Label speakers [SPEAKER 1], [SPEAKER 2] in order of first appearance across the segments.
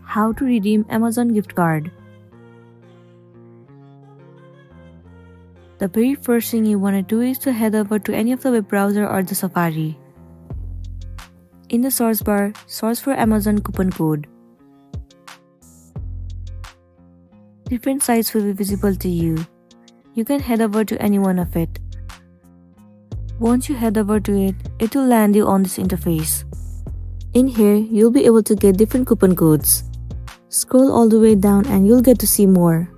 [SPEAKER 1] How to redeem Amazon gift card. The very first thing you want to do is to head over to any of the web browser or the Safari. In the source bar, search for Amazon coupon code. Different sites will be visible to you. You can head over to any one of it. Once you head over to it, it will land you on this interface. In here, you'll be able to get different coupon codes. Scroll all the way down and you'll get to see more.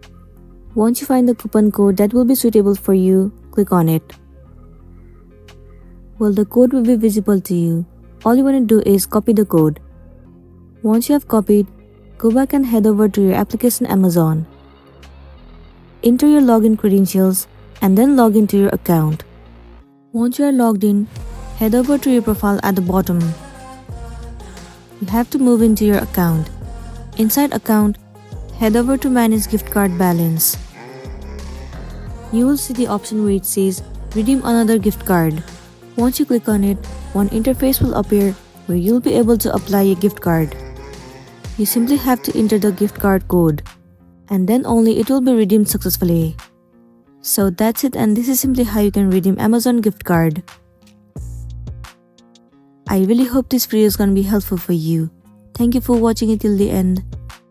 [SPEAKER 1] Once you find the coupon code that will be suitable for you, click on it. Well, the code will be visible to you. All you want to do is copy the code. Once you have copied, go back and head over to your application Amazon. Enter your login credentials and then log into your account. Once you are logged in, head over to your profile at the bottom. You have to move into your account. Inside account, head over to manage gift card balance. You will see the option where it says redeem another gift card. Once you click on it, one interface will appear where you'll be able to apply a gift card. You simply have to enter the gift card code, and then only it will be redeemed successfully. So that's it, and this is simply how you can redeem Amazon gift card. I really hope this video is gonna be helpful for you. Thank you for watching it till the end.